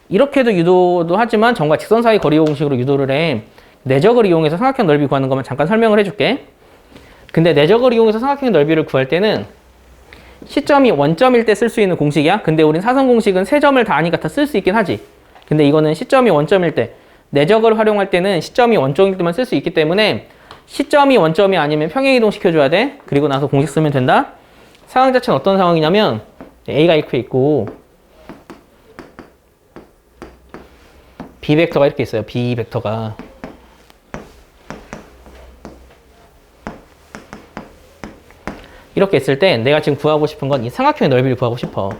이렇게도 유도도 하지만 점과 직선 사이 거리 공식으로 유도를 해. 내적을 이용해서 삼각형 넓이 구하는 것만 잠깐 설명을 해줄게. 근데 내적을 이용해서 삼각형 넓이를 구할 때는 시점이 원점일 때 쓸 수 있는 공식이야. 근데 우린 사선 공식은 세 점을 다 아니까 다 쓸 수 있긴 하지. 근데 이거는 시점이 원점일 때, 내적을 활용할 때는 시점이 원점일 때만 쓸 수 있기 때문에 시점이 원점이 아니면 평행이동 시켜줘야 돼. 그리고 나서 공식 쓰면 된다. 상황 자체는 어떤 상황이냐면 A가 이렇게 있고 B 벡터가 이렇게 있어요. B 벡터가. 이렇게 있을 때 내가 지금 구하고 싶은 건 이 삼각형의 넓이를 구하고 싶어.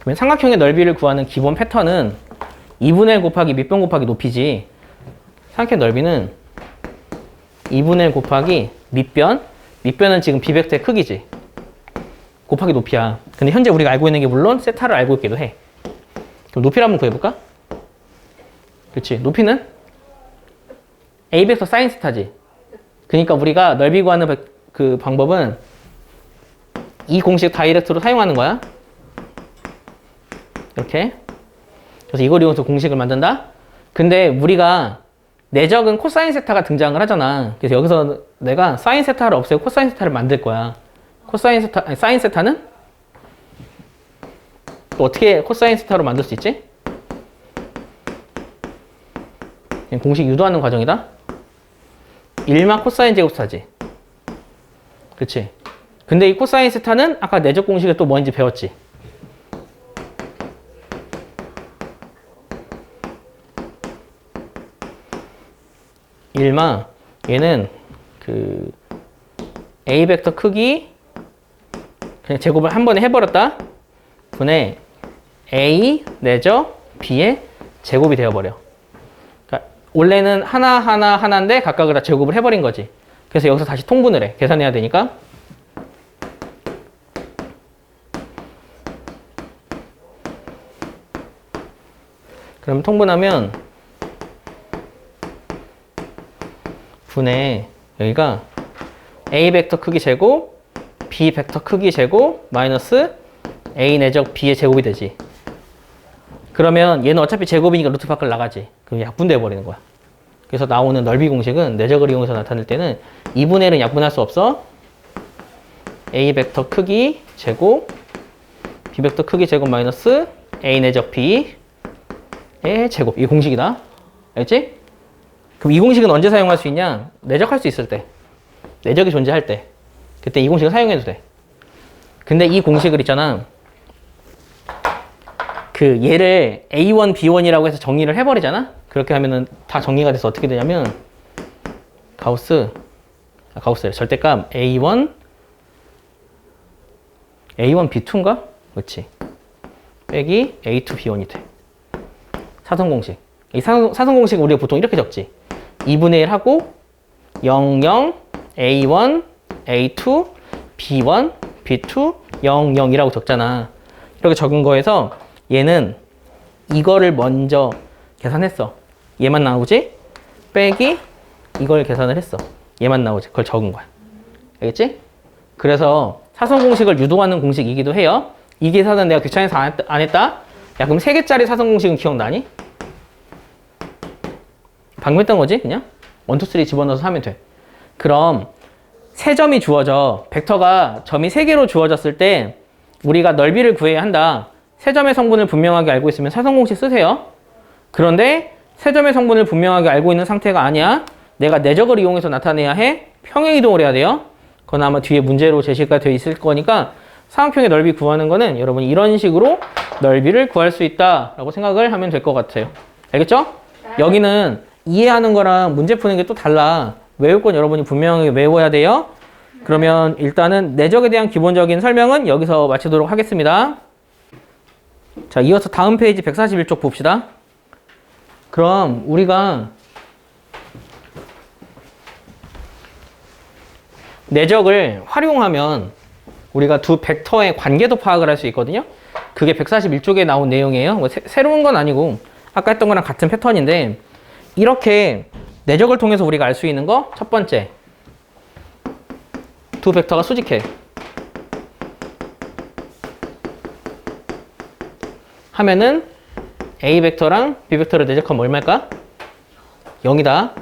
그러면 삼각형의 넓이를 구하는 기본 패턴은 2분의 1 곱하기 밑변 곱하기 높이지. 삼각형 넓이는 2분의 1 곱하기 밑변은 지금 B벡터의 크기지. 곱하기 높이야. 근데 현재 우리가 알고 있는 게 물론 세타를 알고 있기도 해. 그럼 높이를 한번 구해볼까? 그렇지. 높이는 A벡터 사인 세타지. 그러니까 우리가 넓이 구하는 그 방법은 이 공식 다이렉트로 사용하는 거야. 이렇게. 그래서 이걸 이용해서 공식을 만든다. 근데 우리가 내적은 코사인 세타가 등장을 하잖아. 그래서 여기서 내가 사인 세타를 없애고 코사인 세타를 만들 거야. 코사인 세타, 아니, 사인 세타는 또 어떻게 코사인 세타로 만들 수 있지? 그냥 공식 유도하는 과정이다. 1마 코사인 제곱세타지. 그치? 근데 이 코사인 세타는 아까 내적 공식에 또 뭔지 배웠지? 일마 얘는 그 A 벡터 크기 그냥 제곱을 한 번에 해버렸다. 분의 A 내적 B의 제곱이 되어버려. 그러니까 원래는 하나인데 각각을 다 제곱을 해버린 거지. 그래서 여기서 다시 통분을 해. 계산해야 되니까. 그럼 통분하면 분의 여기가 A 벡터 크기 제곱, B 벡터 크기 제곱, 마이너스 A 내적 B의 제곱이 되지. 그러면 얘는 어차피 제곱이니까 루트 밖을 나가지. 그럼 약분돼 버리는 거야. 그래서 나오는 넓이 공식은 내적을 이용해서 나타낼 때는 2분의 1은 약분할 수 없어. A 벡터 크기 제곱, B 벡터 크기 제곱 마이너스 A 내적 B의 제곱. 이게 공식이다. 알겠지? 그럼 이 공식은 언제 사용할 수 있냐? 내적할 수 있을 때. 내적이 존재할 때. 그때 이 공식을 사용해도 돼. 근데 이 공식을 있잖아. 그 얘를 A1, B1이라고 해서 정리를 해버리잖아? 그렇게 하면은 다 정리가 돼서 어떻게 되냐면 가우스 절대값 A1 B2인가? 그렇지. 빼기 A2 B1이 돼. 사선공식. 이 사선공식 우리가 보통 이렇게 적지. 2분의 1 하고 0, 0, A1, A2, B1, B2, 0, 0이라고 적잖아. 이렇게 적은 거에서 얘는 이거를 먼저 계산했어. 얘만 나오지? 빼기 이걸 계산을 했어. 얘만 나오지. 그걸 적은 거야. 알겠지? 그래서 사선 공식을 유도하는 공식이기도 해요. 이 계산은 내가 귀찮아서 안 했다? 야, 그럼 3개짜리 사선 공식은 기억나니? 방금 했던 거지, 그냥? 1, 2, 3 집어넣어서 하면 돼. 그럼 3점이 주어져. 벡터가 점이 3개로 주어졌을 때 우리가 넓이를 구해야 한다. 3점의 성분을 분명하게 알고 있으면 사선 공식 쓰세요. 그런데 3점의 성분을 분명하게 알고 있는 상태가 아니야. 내가 내적을 이용해서 나타내야 해. 평행 이동을 해야 돼요. 그건 아마 뒤에 문제로 제시가 되어 있을 거니까 사각형의 넓이 구하는 거는 여러분이 이런 식으로 넓이를 구할 수 있다라고 생각을 하면 될 것 같아요. 알겠죠? 여기는 이해하는 거랑 문제 푸는 게 또 달라. 외울 건 여러분이 분명하게 외워야 돼요. 그러면 일단은 내적에 대한 기본적인 설명은 여기서 마치도록 하겠습니다. 자, 이어서 다음 페이지 141쪽 봅시다. 그럼 우리가 내적을 활용하면 우리가 두 벡터의 관계도 파악을 할 수 있거든요. 그게 141쪽에 나온 내용이에요. 뭐 새로운 건 아니고 아까 했던 거랑 같은 패턴인데 이렇게 내적을 통해서 우리가 알 수 있는 거 첫 번째, 두 벡터가 수직해 하면은 A 벡터랑 B 벡터를 내적하면 얼마일까? 0이다.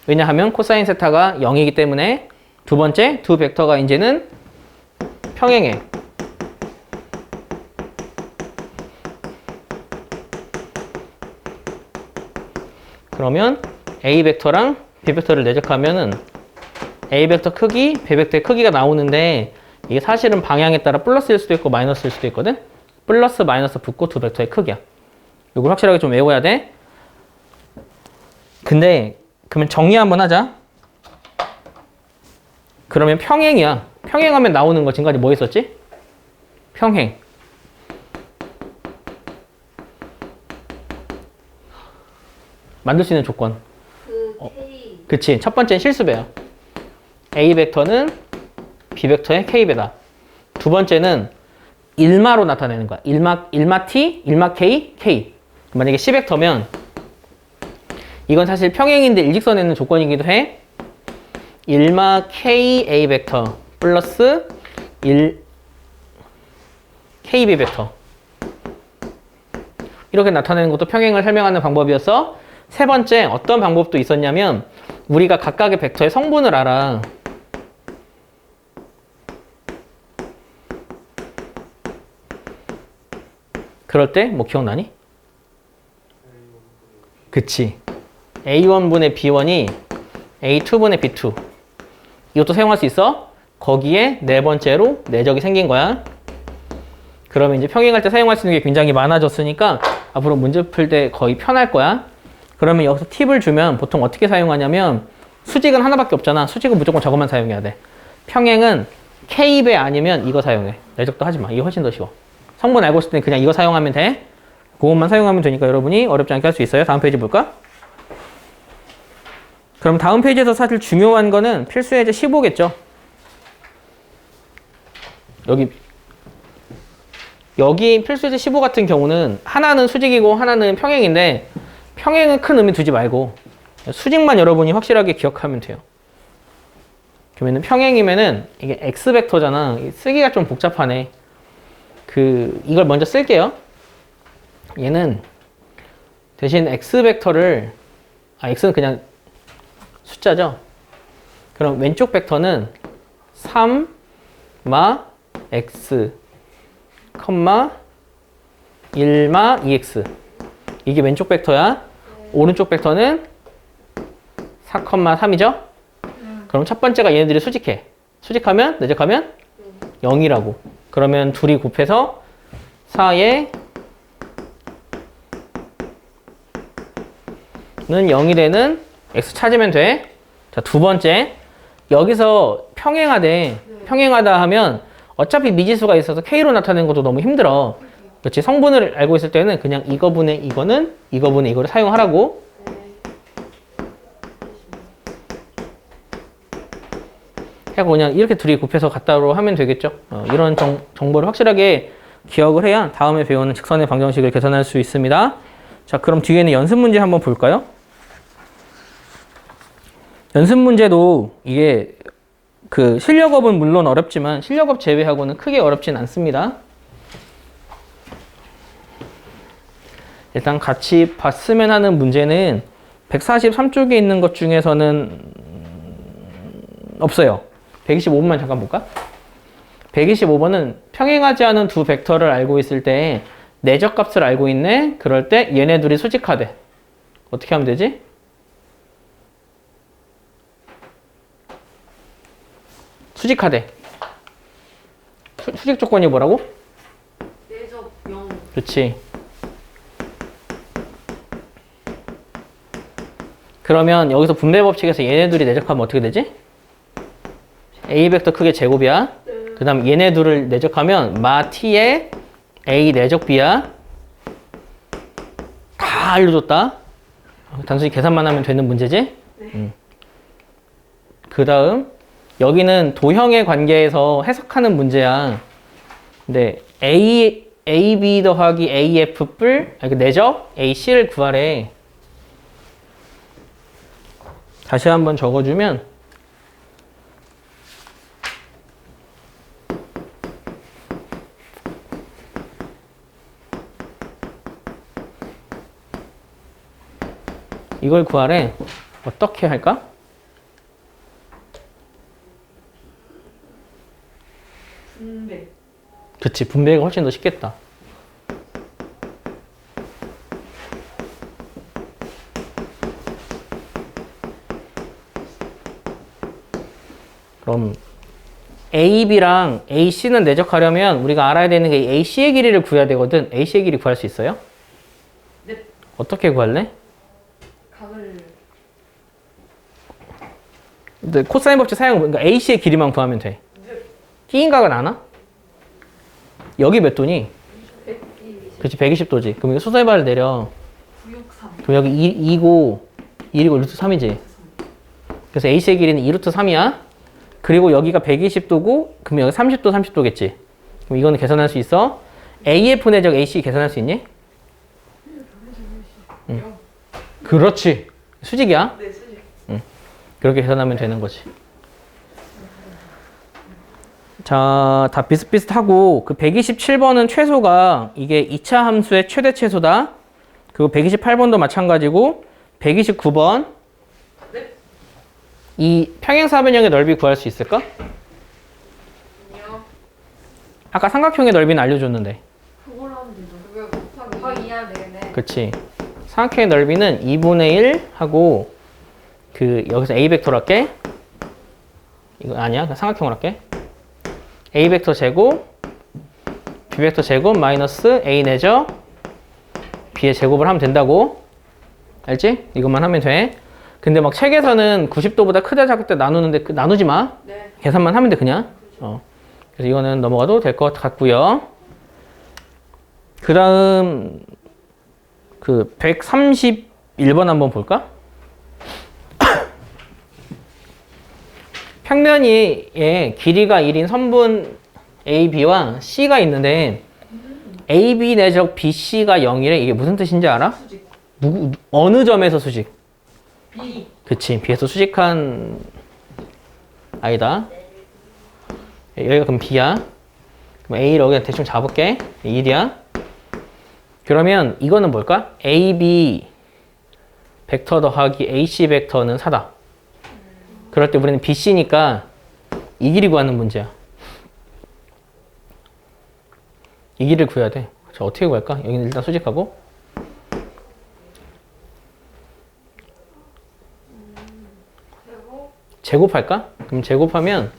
왜냐하면 코사인 세타가 0이기 때문에. 두 번째, 두 벡터가 이제는 평행해. 그러면 A 벡터랑 B 벡터를 내적하면은 A 벡터 크기, B 벡터의 크기가 나오는데 이게 사실은 방향에 따라 플러스일 수도 있고 마이너스일 수도 있거든? 플러스, 마이너스 붙고 두 벡터의 크기야. 이걸 확실하게 좀 외워야 돼. 근데 그러면 정리 한번 하자. 그러면 평행이야. 평행하면 나오는 거 지금까지 뭐 있었지? 평행. 만들 수 있는 조건. K. 그치. 첫 번째는 실수배야. A 벡터는 B 벡터의 K배다. 두 번째는 일마로 나타내는 거야. 일마 T, 일마 K, K. 만약에 C 벡터면 이건 사실 평행인데 일직선에 있는 조건이기도 해. 일마 K A 벡터 플러스 1 KB 벡터. 이렇게 나타내는 것도 평행을 설명하는 방법이었어. 세 번째 어떤 방법도 있었냐면 우리가 각각의 벡터의 성분을 알아. 그럴 때 뭐 기억나니? 그치. A1분의 B1이 A2분의 B2. 이것도 사용할 수 있어. 거기에 네 번째로 내적이 생긴 거야. 그러면 이제 평행할 때 사용할 수 있는 게 굉장히 많아졌으니까 앞으로 문제 풀 때 거의 편할 거야. 그러면 여기서 팁을 주면 보통 어떻게 사용하냐면 수직은 하나밖에 없잖아. 수직은 무조건 저것만 사용해야 돼. 평행은 K배 아니면 이거 사용해. 내적도 하지 마. 이게 훨씬 더 쉬워. 성분 알고 있을 때 그냥 이거 사용하면 돼. 그것만 사용하면 되니까 여러분이 어렵지 않게 할 수 있어요. 다음 페이지 볼까? 그럼 다음 페이지에서 사실 중요한 거는 필수 예제 15겠죠. 여기 필수 예제 15 같은 경우는 하나는 수직이고 하나는 평행인데 평행은 큰 의미 두지 말고 수직만 여러분이 확실하게 기억하면 돼요. 그러면은 평행이면은 이게 X 벡터잖아. 쓰기가 좀 복잡하네. 이걸 먼저 쓸게요. 얘는 대신 X 벡터를 X는 그냥 숫자죠. 그럼 왼쪽 벡터는 3, 마, X, 1, 마, 2X. 이게 왼쪽 벡터야. 오른쪽 벡터는 4, 3이죠? 그럼 첫 번째가 얘네들이 수직해. 수직하면, 내적하면 0이라고. 그러면 둘이 곱해서 4에 는 0이 되는 X 찾으면 돼. 자, 두 번째. 여기서 평행하대. 평행하다 하면 어차피 미지수가 있어서 K로 나타내는 것도 너무 힘들어. 그렇지? 성분을 알고 있을 때는 그냥 이거분의 이거는 이거분의 이거를 사용하라고. 해고 그냥 이렇게 둘이 곱해서 갖다로 하면 되겠죠. 이런 정보를 확실하게 기억을 해야 다음에 배우는 직선의 방정식을 계산할 수 있습니다. 자, 그럼 뒤에는 연습 문제 한번 볼까요? 연습 문제도 이게 그 실력업은 물론 어렵지만 실력업 제외하고는 크게 어렵진 않습니다. 일단 같이 봤으면 하는 문제는 143쪽에 있는 것 중에서는 없어요. 125번만 잠깐 볼까? 125번은 평행하지 않은 두 벡터를 알고 있을 때 내적값을 알고 있네? 그럴 때 얘네 둘이 수직하대. 어떻게 하면 되지? 수직하대. 수직 조건이 뭐라고? 내적 0. 그렇지. 그러면 여기서 분배 법칙에서 얘네 둘이 내적하면 어떻게 되지? A 벡터 크게 제곱이야. 그 다음 얘네 둘을 내적하면 마 T에 A 내적 B야. 다 알려줬다. 단순히 계산만 하면 되는 문제지? 그 다음 여기는 도형의 관계에서 해석하는 문제야. 근데 AB 더하기 AF 뿔 내적 AC를 구하래. 다시 한번 적어주면 이걸 구하래. 어떻게 할까? 분배. 그치, 분배가 훨씬 더 쉽겠다. 그럼 AB랑 AC는 내적하려면 우리가 알아야 되는 게 AC의 길이를 구해야 되거든. AC의 길이 구할 수 있어요? 네. 어떻게 구할래? 각을. 근데 코사인 법칙 사용, 그러니까 AC의 길이만 구하면 돼. T인각은 아나? 여기 몇 도니? 120. 그렇지, 120도지. 그럼 이거 수소해발을 내려. 963. 그럼 여기 2고 1이고 루트 3이지. 그래서 AC의 길이는 2루트 3이야. 그리고 여기가 120도고, 그럼 여기 30도, 30도겠지. 그럼 이거는 계산할 수 있어. AF 내적 AC 계산할 수 있니? 응. 그렇지. 수직이야. 네, 수직. 그렇게 계산하면 되는 거지. 자, 다 비슷비슷하고, 그 127번은 최소가 이게 2차 함수의 최대 최소다. 그리고 128번도 마찬가지고, 129번. 네. 이 평행사변형의 넓이 구할 수 있을까? 아니요. 아까 삼각형의 넓이는 알려줬는데. 그걸 하면 되죠. 그거 곱하기 2 하면 되겠네. 그치. 삼각형의 넓이는 2분의 1 하고, 그, 여기서 A 벡터로 할게. 이거 아니야. 그냥 삼각형으로 할게. A 벡터 제곱, B 벡터 제곱 마이너스 A 내적 B의 제곱을 하면 된다고. 알지? 이것만 하면 돼. 근데 막 책에서는 90도보다 크다 작을 때 나누는데 나누지 마. 네. 계산만 하면 돼 그냥. 그래서 이거는 넘어가도 될 것 같고요. 그 다음 그 131번 한번 볼까? 평면이 길이가 1인 선분 AB와 C가 있는데 AB 내적 BC가 0이래. 이게 무슨 뜻인지 알아? 수직. 어느 점에서 수직? B. 그치. B에서 수직한 아니다. 여기가 그럼 B야. 그럼 A를 여기다 대충 잡을게. 1이야. 그러면 이거는 뭘까? AB 벡터 더하기 AC 벡터는 4다. 그럴 때 우리는 BC니까 이 길이 구하는 문제야. 이 길을 구해야 돼. 자, 어떻게 구할까? 여기는 일단 수직하고. 제곱할까? 그럼 제곱하면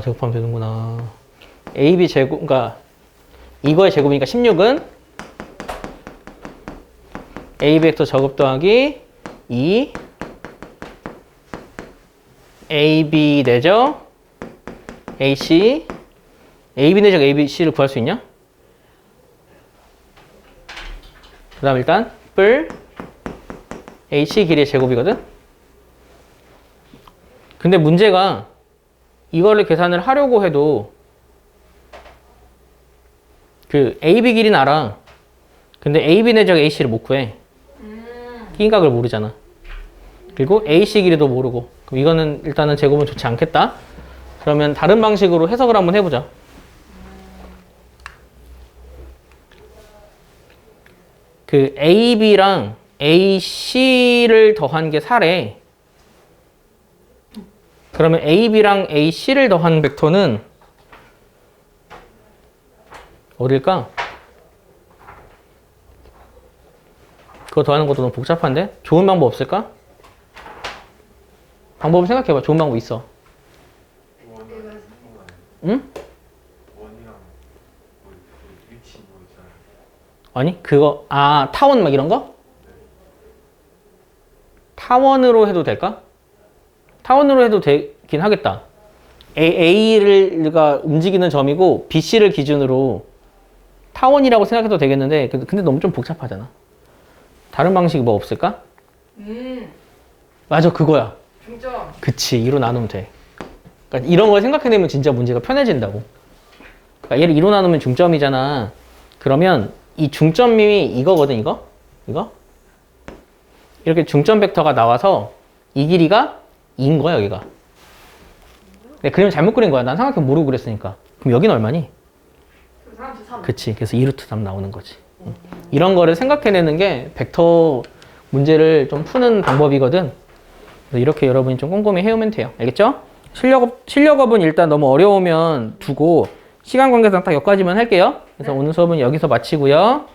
제곱하면 되는구나. AB 제곱, 그러니까 이거의 제곱이니까 16은 A 벡터 제곱 더하기 2 AB 내적 AC AB 내적 ABC를 구할 수 있냐? 그 다음 일단 뿔 AC 길이의 제곱이거든? 근데 문제가 이거를 계산을 하려고 해도 그 AB 길이는 알아. 근데 AB 내적 AC를 못 구해. 끼각을 모르잖아. 그리고 AC 길이도 모르고. 그럼 이거는 일단은 제곱은 좋지 않겠다. 그러면 다른 방식으로 해석을 한번 해보자. 그 AB랑 AC를 더한 게 4래. 그러면 AB랑 AC를 더한 벡터는 어딜까? 그거 더하는 것도 너무 복잡한데? 좋은 방법 없을까? 방법을 생각해봐. 좋은 방법 있어. 응? 원이랑 뭐 위치 뭐 있잖아요. 아니 그거 타원 막 이런 거? 타원으로 해도 될까? 타원으로 해도 되긴 하겠다. A가 움직이는 점이고 BC를 기준으로 타원이라고 생각해도 되겠는데 근데 너무 좀 복잡하잖아. 다른 방식이 뭐 없을까? 맞아 그거야. 중점. 그치 2로 나누면 돼. 그러니까 이런 걸 생각해내면 진짜 문제가 편해진다고. 그러니까 얘를 2로 나누면 중점이잖아. 그러면 이 중점이 이거거든 이거? 이렇게 중점 벡터가 나와서 이 길이가 2인 거야 여기가. 근데 그림 잘못 그린 거야. 난 삼각형 모르고 그랬으니까. 그럼 여기는 얼마니? 3. 그치. 그래서 2루트 3 나오는 거지. 이런 거를 생각해내는 게 벡터 문제를 좀 푸는 방법이거든. 그래서 이렇게 여러분이 좀 꼼꼼히 해오면 돼요. 알겠죠? 실력업은 일단 너무 어려우면 두고 시간 관계상 딱 여기까지만 할게요. 그래서 오늘 수업은 여기서 마치고요.